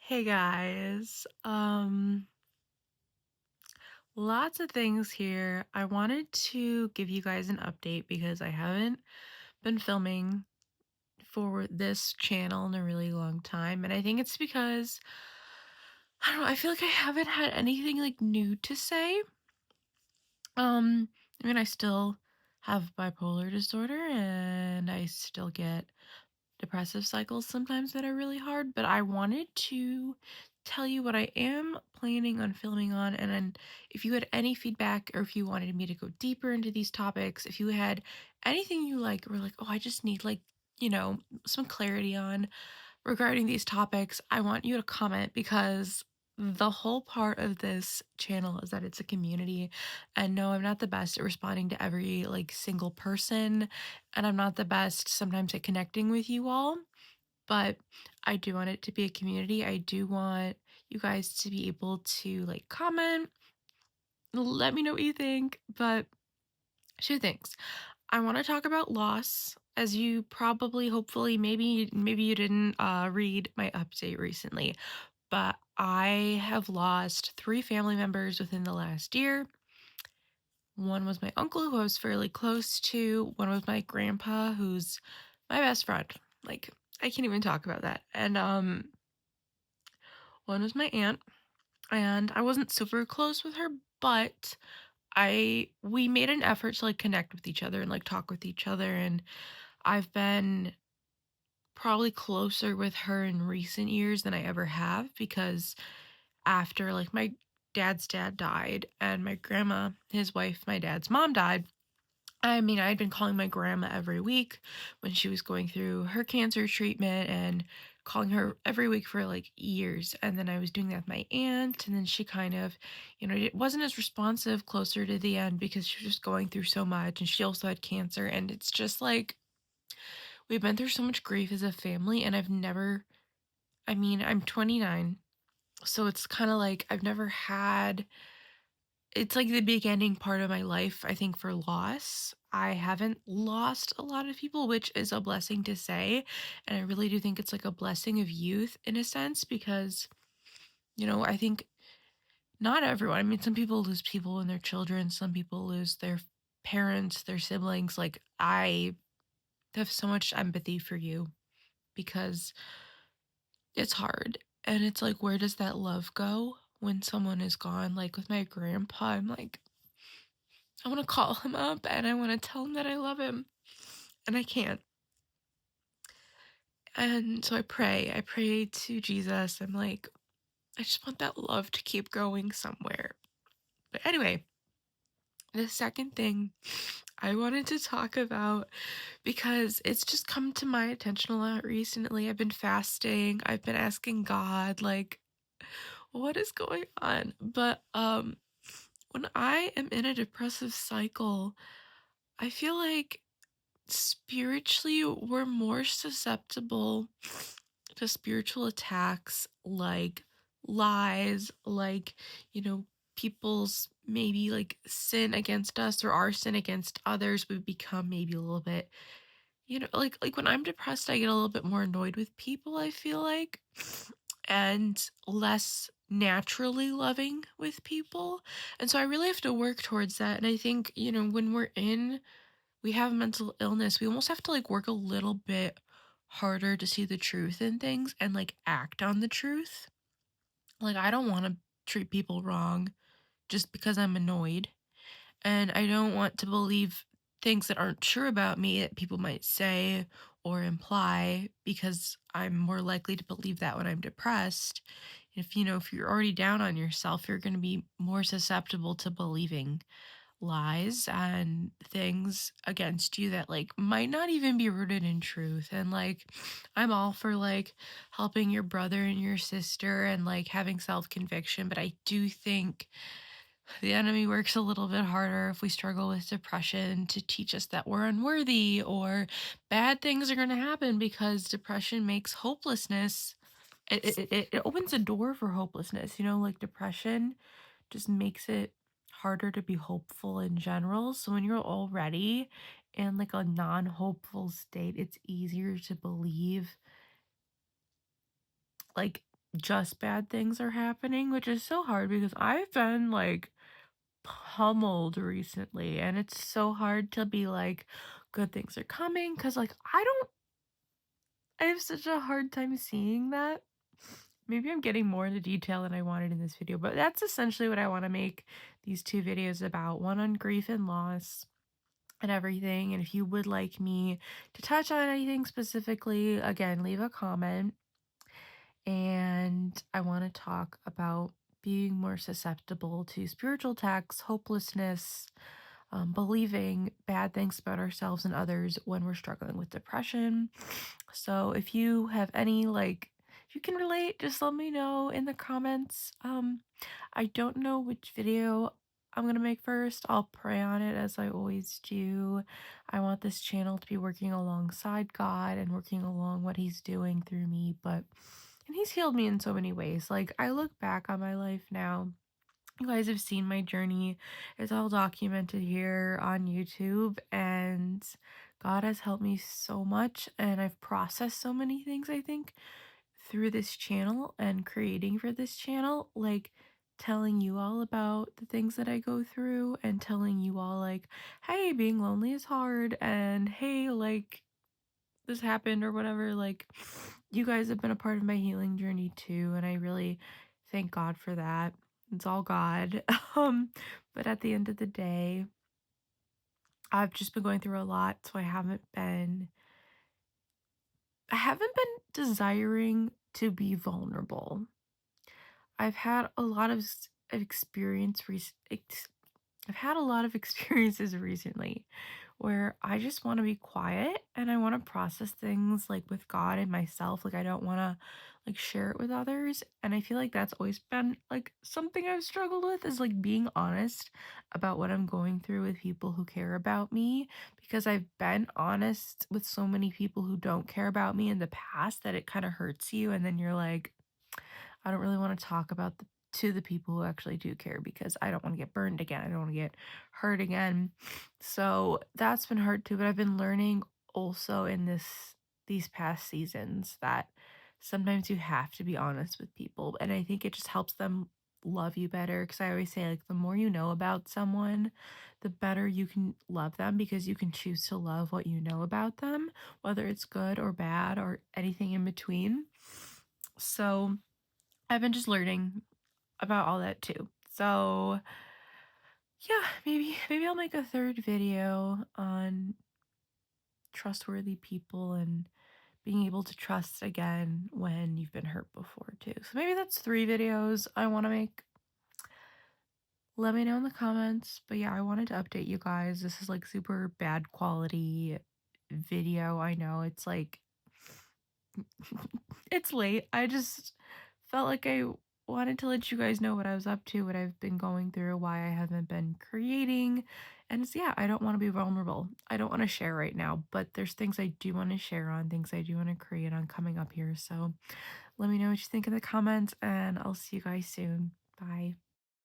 Hey guys. Lots of things here. I wanted to give you guys an update because I haven't been filming for this channel in a really long time, and I think it's because I don't know, I feel like I haven't had anything like new to say. I mean, I still have bipolar disorder and I still get depressive cycles sometimes that are really hard, but I wanted to tell you what I am planning on filming on. And then if you had any feedback or if you wanted me to go deeper into these topics, if you had anything you like were like, oh, I just need like, some clarity on regarding these topics, I want you to comment because the whole part of this channel is that it's a community. And no, I'm not the best at responding to every like single person. And I'm not the best sometimes at connecting with you all, but I do want it to be a community. I do want you guys to be able to like comment, let me know what you think. But two things. I want to talk about loss. As you probably, hopefully, maybe you didn't read my update recently, but I have lost three family members within the last year. One was my uncle, who I was fairly close to. One was my grandpa, who's my best friend. Like, I can't even talk about that. And one was my aunt, and I wasn't super close with her, but we made an effort to like connect with each other and like talk with each other, and I've been probably closer with her in recent years than I ever have because after like my dad's dad died and my grandma, his wife, my dad's mom died. I mean, I had been calling my grandma every week when she was going through her cancer treatment and calling her every week for like years. And then I was doing that with my aunt. And then she kind of, it wasn't as responsive closer to the end because she was just going through so much. And she also had cancer. And it's just like, we've been through so much grief as a family. And I mean, I'm 29. So it's kind of like I've never had it's like the beginning part of my life, I think, for loss. I haven't lost a lot of people, which is a blessing to say. And I really do think it's like a blessing of youth in a sense because, I think not everyone, I mean, some people lose people when they're children, some people lose their parents, their siblings. Like, I have so much empathy for you because it's hard. And it's like, where does that love go when someone is gone? Like with my grandpa, I'm like, I want to call him up and I want to tell him that I love him, and I can't. And so I pray to Jesus. I'm like, I just want that love to keep going somewhere. But anyway, the second thing I wanted to talk about because it's just come to my attention a lot recently. I've been fasting. I've been asking God like what is going on? But when I am in a depressive cycle, I feel like spiritually we're more susceptible to spiritual attacks like lies, like, people's maybe like sin against us or our sin against others. We become maybe a little bit, like when I'm depressed, I get a little bit more annoyed with people, I feel like, and less naturally loving with people. And so I really have to work towards that. And I think, when we have mental illness, we almost have to like work a little bit harder to see the truth in things and like act on the truth. Like, I don't want to treat people wrong just because I'm annoyed. And I don't want to believe things that aren't true about me that people might say or imply because I'm more likely to believe that when I'm depressed. If you're already down on yourself, you're going to be more susceptible to believing lies and things against you that like might not even be rooted in truth. And like, I'm all for like helping your brother and your sister and like having self-conviction, but I do think the enemy works a little bit harder if we struggle with depression to teach us that we're unworthy or bad things are going to happen, because depression makes hopelessness, it opens a door for hopelessness, like depression just makes it harder to be hopeful in general. So when you're already in like a non-hopeful state, it's easier to believe like just bad things are happening, which is so hard because I've been like pummeled recently and it's so hard to be like good things are coming because like I have such a hard time seeing that. Maybe I'm getting more into detail than I wanted in this video, but that's essentially what I want to make these two videos about, one on grief and loss and everything. And if you would like me to touch on anything specifically, again, leave a comment. And I want to talk about being more susceptible to spiritual attacks, hopelessness, believing bad things about ourselves and others when we're struggling with depression. So if you have any like if you can relate, just let me know in the comments. I don't know which video I'm gonna make first. I'll pray on it as I always do. I want this channel to be working alongside God and working along what he's doing through me, but and he's healed me in so many ways. Like I look back on my life now, you guys have seen my journey. It's all documented here on YouTube, and God has helped me so much. And I've processed so many things, I think, through this channel and creating for this channel. Like, telling you all about the things that I go through, and telling you all, like, hey, being lonely is hard, and hey, like, this happened or whatever. Like, you guys have been a part of my healing journey too, and I really thank God for that. It's all God. But at the end of the day, I've just been going through a lot, so I haven't been desiring to be vulnerable. I've had a lot of I've had a lot of experiences recently where I just want to be quiet and I want to process things like with God and myself. Like I don't want to like share it with others. And I feel like that's always been like something I've struggled with, is like being honest about what I'm going through with people who care about me, because I've been honest with so many people who don't care about me in the past that it kind of hurts you, and then you're like, I don't really want to talk about to the people who actually do care because I don't want to get burned again. I don't want to get hurt again. So that's been hard too. But I've been learning also in these past seasons that sometimes you have to be honest with people. And I think it just helps them love you better. Because I always say, like, the more you know about someone, the better you can love them, because you can choose to love what you know about them, whether it's good or bad or anything in between. So I've been just learning about all that too. So, yeah, maybe I'll make a third video on trustworthy people and being able to trust again when you've been hurt before too. So maybe that's 3 videos I want to make. Let me know in the comments. But yeah, I wanted to update you guys. This is like super bad quality video. I know it's like it's late. I just felt like I wanted to let you guys know what I was up to, what I've been going through, why I haven't been creating. And it's, yeah, I don't want to be vulnerable. I don't want to share right now, but there's things I do want to share on, things I do want to create on coming up here. So let me know what you think in the comments, and I'll see you guys soon. Bye.